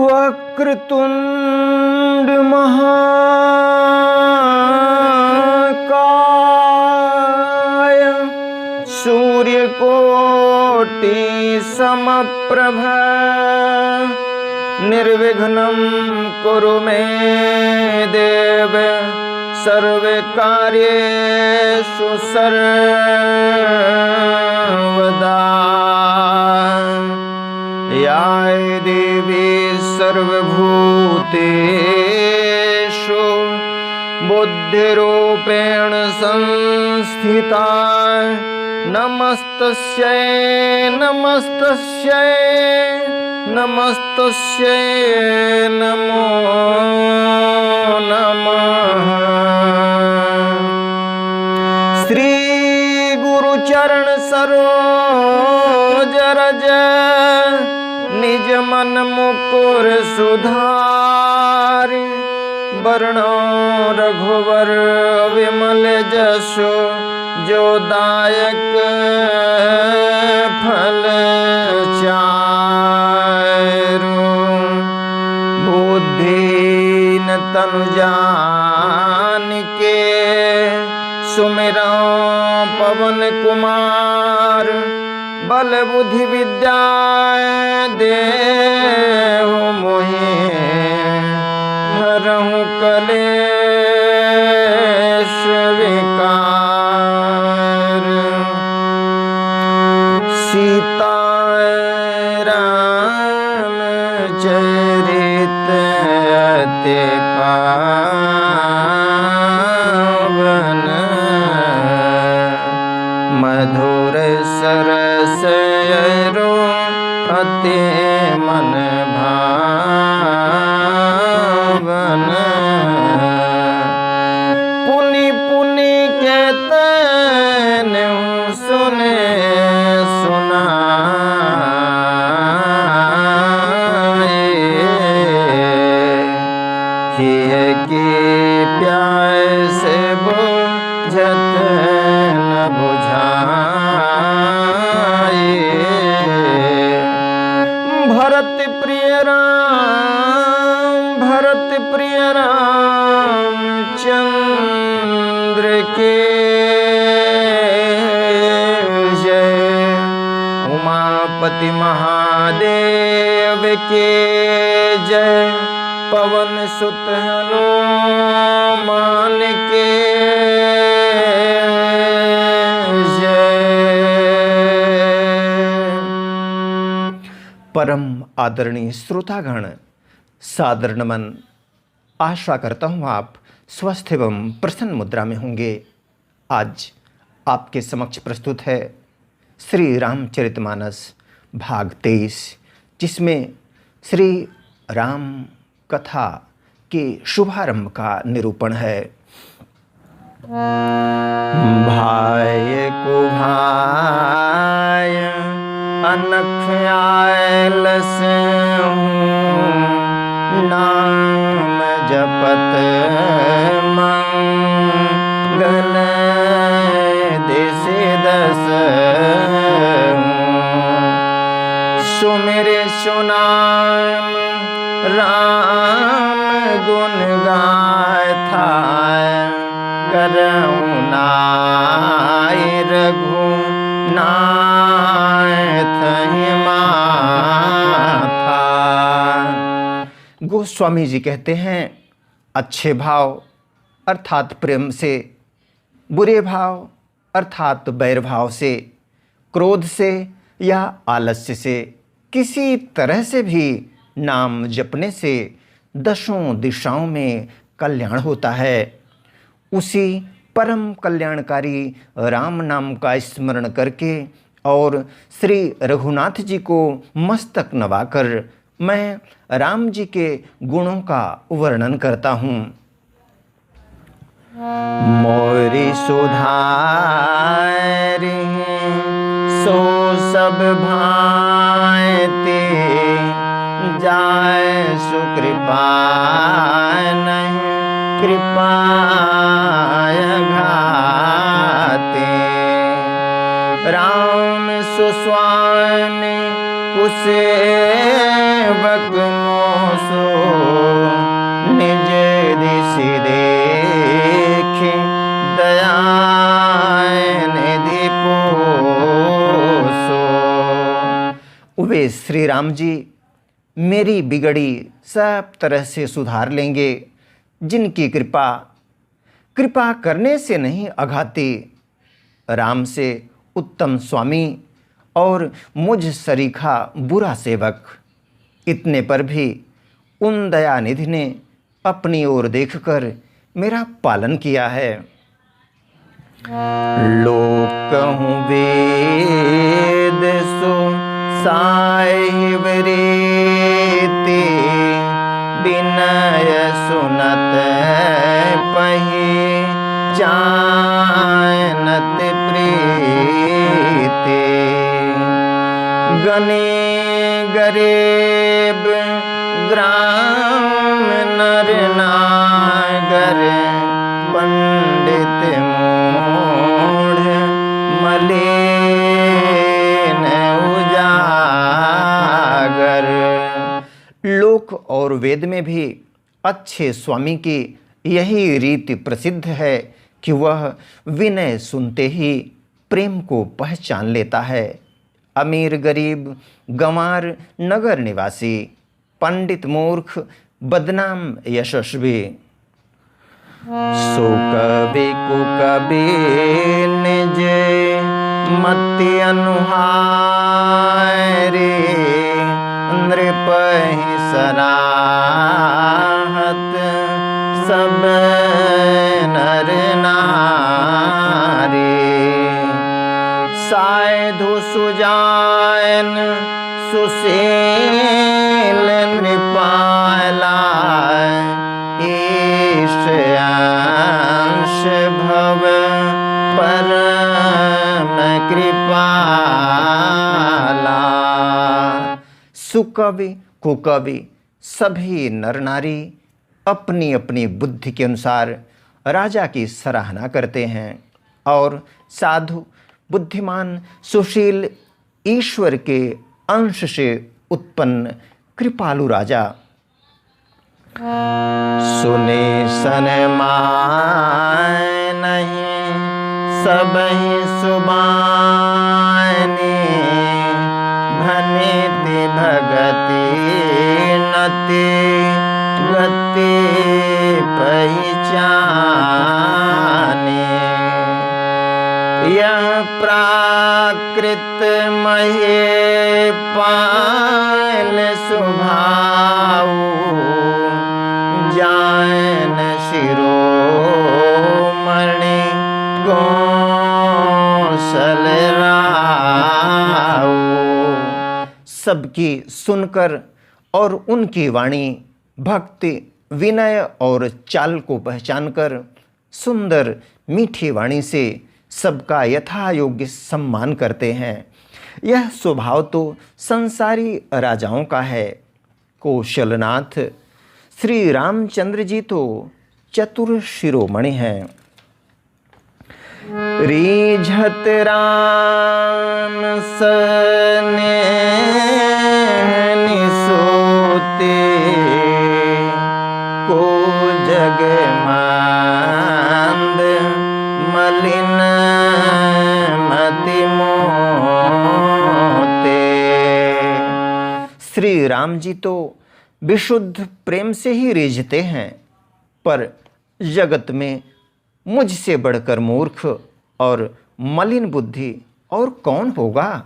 वक्रतुंड महाकाय सूर्यकोटि समप्रभ निर्विघ्नं कुरु मे देव सर्वकार्येषु सर्वदा। या देवी सर्वभूतेषु बुद्धिरूपेण संस्थिता नमस्तस्यै नमस्तस्यै नमस्तस्यै नमो नमः। श्री गुरुचरण सरोज रज निज मन मुकुर सुधारि वर्णो रघुवर विमल जसो जो दायक फल चारु। बुद्धिहीन तनु जानिके सुमिरौ पवन कुमार बल बुद्धि विद्या देहु मोहि हरहु कलेश विकार। सीता राम चरित अति पावन मधुर सरस अति मन भावन। पुनि पुनि के तनु सुने सुनाए हिय की प्यास बुझत न बुझाए। भरत प्रिय राम चंद्र के जय। उमापति महादेव के जय। पवन सुत हनुमान के परम आदरणीय श्रोतागण, सादर नमन। आशा करता हूँ आप स्वस्थ एवं प्रसन्न मुद्रा में होंगे। आज आपके समक्ष प्रस्तुत है श्री रामचरितमानस भाग 23, जिसमें श्री राम कथा के शुभारंभ का निरूपण है। भाय को भाय अनख आयलस नाम जपत मंगल देश दस सुमिर सुनाम राम गुण गाथा करुणाय रघु गोस्वामी जी कहते हैं, अच्छे भाव अर्थात प्रेम से, बुरे भाव अर्थात बैर भाव से, क्रोध से या आलस्य से, किसी तरह से भी नाम जपने से दशों दिशाओं में कल्याण होता है। उसी परम कल्याणकारी राम नाम का स्मरण करके और श्री रघुनाथ जी को मस्तक नवाकर मैं राम जी के गुणों का वर्णन करता हूँ। मोरी सुधारी सो सब भांति जाय सुकृपा नहीं कृपाय घाते। राम सुस्वामी कुसेवक राम जी मेरी बिगड़ी सब तरह से सुधार लेंगे, जिनकी कृपा करने से नहीं अघाती। राम से उत्तम स्वामी और मुझ सरीखा बुरा सेवक। इतने पर भी उन दयानिधि ने अपनी ओर देखकर मेरा पालन किया है। लोक कहूँ वेद सो साहिब रीति, विनय सुनत पही जानत प्रीति। गने गरीब ग्राम नर नागर, पंडित मूढ़ मलिन उजागर। लोक और वेद में भी अच्छे स्वामी की यही रीति प्रसिद्ध है कि वह विनय सुनते ही प्रेम को पहचान लेता है। अमीर गरीब गंवार नगर निवासी, पंडित मूर्ख बदनाम यशस्वी। सो कवि कुकवि निज मति अनुहारे, नृपहि सराहत सब नर नारी। साधु सुजान सुशील नृपाला, ईश अंश भव परम कृपाला। सुकवि कुकवि सभी नर नारी अपनी अपनी बुद्धि के अनुसार राजा की सराहना करते हैं, और साधु बुद्धिमान सुशील ईश्वर के अंश से उत्पन्न कृपालु राजा। सुने सनमाय नहीं सबहि सुबानी, भनिति भगति नति गति पहचाने। यह प्राकृत महे पाल सुभाऊ, जान शिरोमणि कौशल राऊ। सबकी सुनकर और उनकी वाणी, भक्ति, विनय और चाल को पहचानकर सुंदर मीठी वाणी से सबका यथा योग्य सम्मान करते हैं। यह स्वभाव तो संसारी राजाओं का है। कौशलनाथ श्री रामचंद्र जी तो चतुर शिरोमणि हैं। रीझत राम सनेह सोते, को जग मांद मलिन मति मोते। श्री राम जी तो विशुद्ध प्रेम से ही रीझते हैं, पर जगत में मुझसे बढ़कर मूर्ख और मलिन बुद्धि और कौन होगा।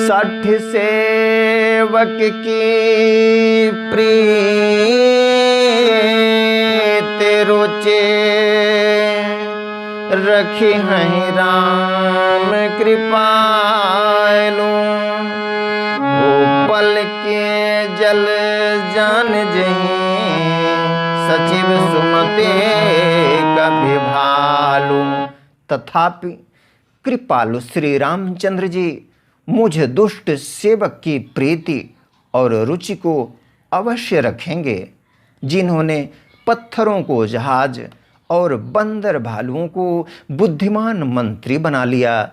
60 सेवक की प्रीत रुचे, रखी हैं राम कृपालु। पल के जल जान जहीं, सचिव सुमते कभी भालू। तथापि कृपालु श्री रामचंद्र जी मुझ दुष्ट सेवक की प्रीति और रुचि को अवश्य रखेंगे, जिन्होंने पत्थरों को जहाज और बंदर भालुओं को बुद्धिमान मंत्री बना लिया।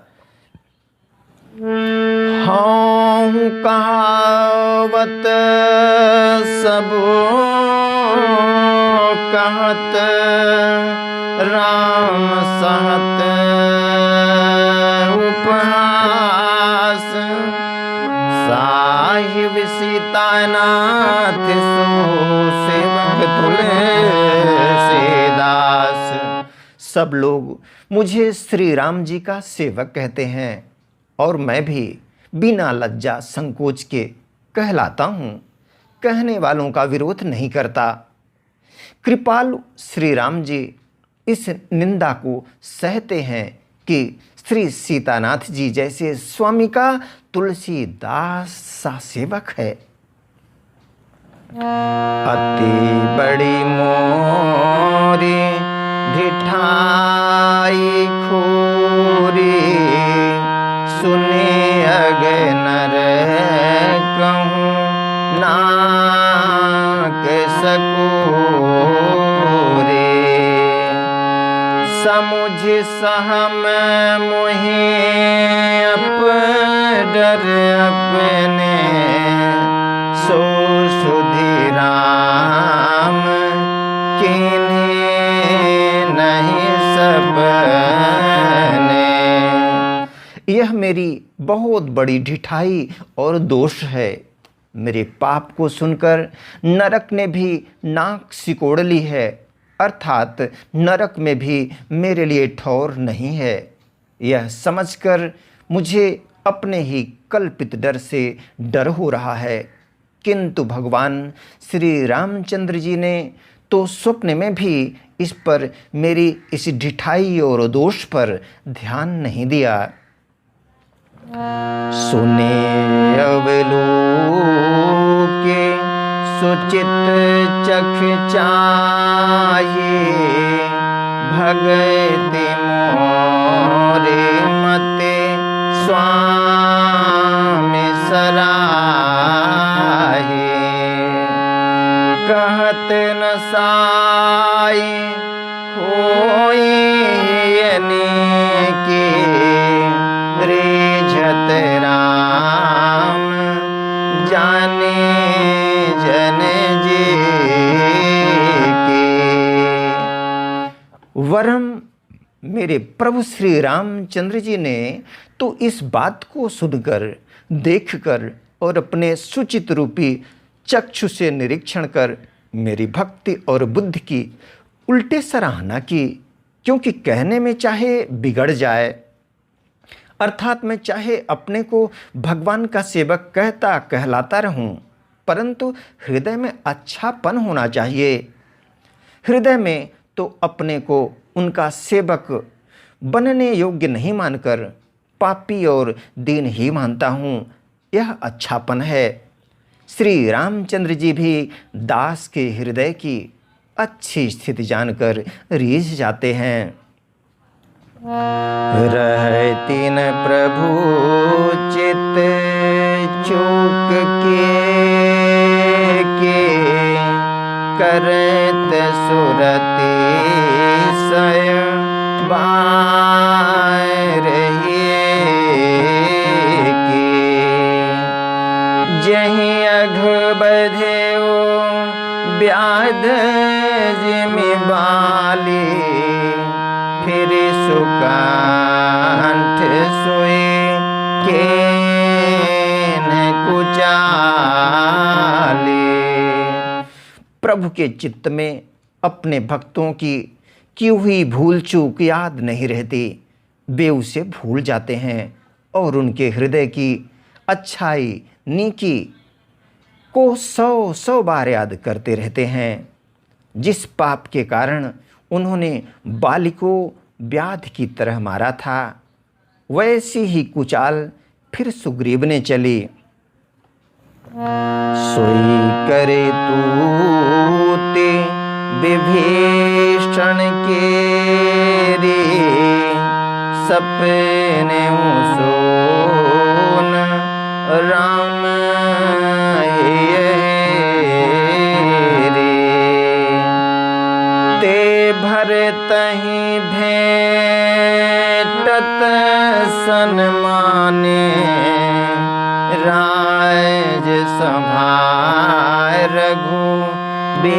हाँ कहावत सब कहत, राम सहत उपहास। साहिब सीतानाथ सो सेवक तुलसीदास। सब लोग मुझे श्री राम जी का सेवक कहते हैं और मैं भी बिना लज्जा संकोच के कहलाता हूँ, कहने वालों का विरोध नहीं करता। कृपालु श्री राम जी इस निंदा को सहते हैं कि श्री सीतानाथ जी जैसे स्वामी का तुलसीदास सा सेवक है। अति बड़ी मोरी ढिठाई खोरी, सुने अग नर कहूँ नाक सकोरे, समुझ सहम मोहि अप डर अपने, सो सुधि राम किन्हीं नहीं सबने। यह मेरी बहुत बड़ी ढिठाई और दोष है। मेरे पाप को सुनकर नरक ने भी नाक सिकोड़ ली है, अर्थात नरक में भी मेरे लिए ठौर नहीं है। यह समझकर मुझे अपने ही कल्पित डर से डर हो रहा है, किंतु भगवान श्री रामचंद्र जी ने तो स्वप्न में भी इस पर, मेरी इस ढिठाई और दोष पर ध्यान नहीं दिया। सुने अवलोके सुचित चख चाहिए, भगति मोरे मते स्वामी सराहे, कहत न साई होई अनेके, रिझत राम जाने जन जी के। वरम मेरे प्रभु श्री रामचंद्र जी ने तो इस बात को सुनकर, देखकर और अपने सुचित रूपी चक्षु से निरीक्षण कर मेरी भक्ति और बुद्धि की उल्टे सराहना की, क्योंकि कहने में चाहे बिगड़ जाए, अर्थात मैं चाहे अपने को भगवान का सेवक कहता कहलाता रहूं, परंतु हृदय में अच्छापन होना चाहिए। हृदय में तो अपने को उनका सेवक बनने योग्य नहीं मानकर पापी और दीन ही मानता हूँ, यह अच्छापन है। श्री रामचंद्र जी भी दास के हृदय की अच्छी स्थिति जानकर रीझ जाते हैं। रहती न प्रभु चित चूक के करत सुरति सय रहिए के, जहीं अघ बधेओ ब्याध जिमि बाली, फिर सुकांठ सोए केन कुचाले। प्रभु के चित्त में अपने भक्तों की हुई भूल चूक याद नहीं रहती, वे उसे भूल जाते हैं और उनके हृदय की अच्छाई नीकी को 100 बार याद करते रहते हैं। जिस पाप के कारण उन्होंने बाली को व्याध की तरह मारा था, वैसी ही कुचाल फिर सुग्रीव ने चली। सोई करे तूते विभीषण के रे, सपने सोन राम रे, ते भर तहीं भेटत सन्माने, राज सभा रघुबीर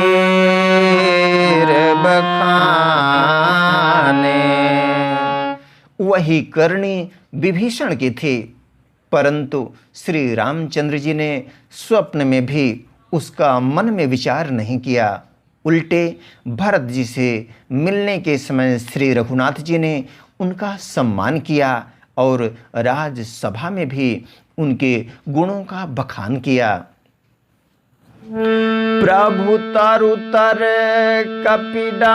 बखाने। वही करनी विभीषण की थी। परंतु श्री रामचंद्र जी ने स्वप्न में भी उसका मन में विचार नहीं किया। उल्टे भरत जी से मिलने के समय श्री रघुनाथ जी ने उनका सम्मान किया और राजसभा में भी उनके गुणों का बखान किया। प्रभु तरु तर कपिडार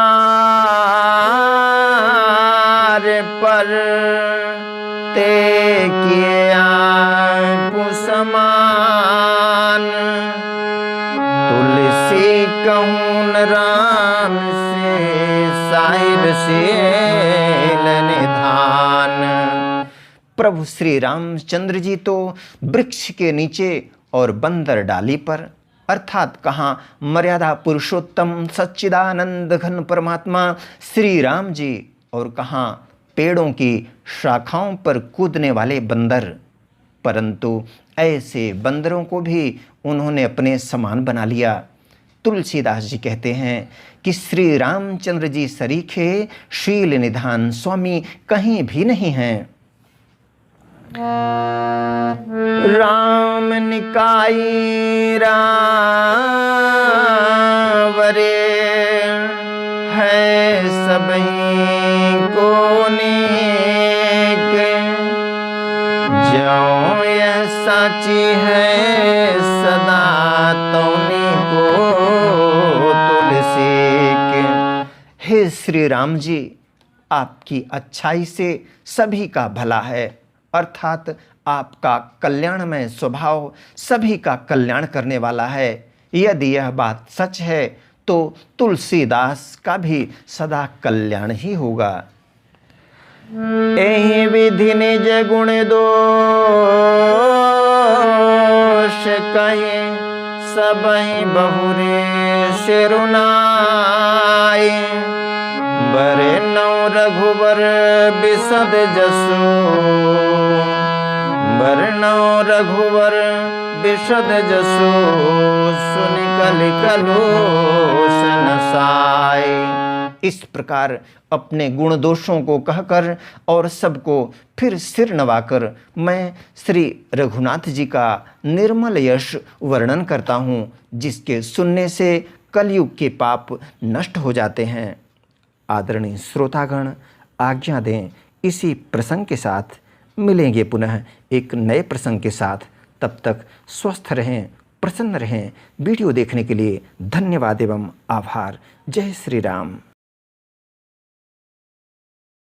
पर ते किया समान, तुलसी कहून राम से साहिब से निधान। प्रभु श्री रामचंद्र जी तो वृक्ष के नीचे और बंदर डाली पर, अर्थात कहाँ मर्यादा पुरुषोत्तम सच्चिदानंद घन परमात्मा श्री राम जी, और कहाँ पेड़ों की शाखाओं पर कूदने वाले बंदर। परंतु ऐसे बंदरों को भी उन्होंने अपने समान बना लिया। तुलसीदास जी कहते हैं कि श्री रामचंद्र जी सरीखे शील निधान स्वामी कहीं भी नहीं हैं। राम निकाई रावरे है सबहीं को नेक, जो यह साची है सदा तौने को तुलसी के। हे श्री राम जी, आपकी अच्छाई से सभी का भला है, अर्थात आपका कल्याणमय स्वभाव सभी का कल्याण करने वाला है। यदि यह बात सच है तो तुलसीदास का भी सदा कल्याण ही होगा। एहि विधि निज गुण दोष कहे, सबहि बहुरे सिरुनाई। बरे नौ रघुबर बिसद जसु, बरनौ रघुवर बिशद जसु, सुन कलि कलोसन साय। इस प्रकार अपने गुण दोषों को कहकर और सबको फिर सिर नवाकर मैं श्री रघुनाथ जी का निर्मल यश वर्णन करता हूँ, जिसके सुनने से कलयुग के पाप नष्ट हो जाते हैं। आदरणीय श्रोतागण, आज्ञा दें, इसी प्रसंग के साथ मिलेंगे पुनः एक नए प्रसंग के साथ। तब तक स्वस्थ रहें, प्रसन्न रहें। वीडियो देखने के लिए धन्यवाद एवं आभार। जय श्री राम।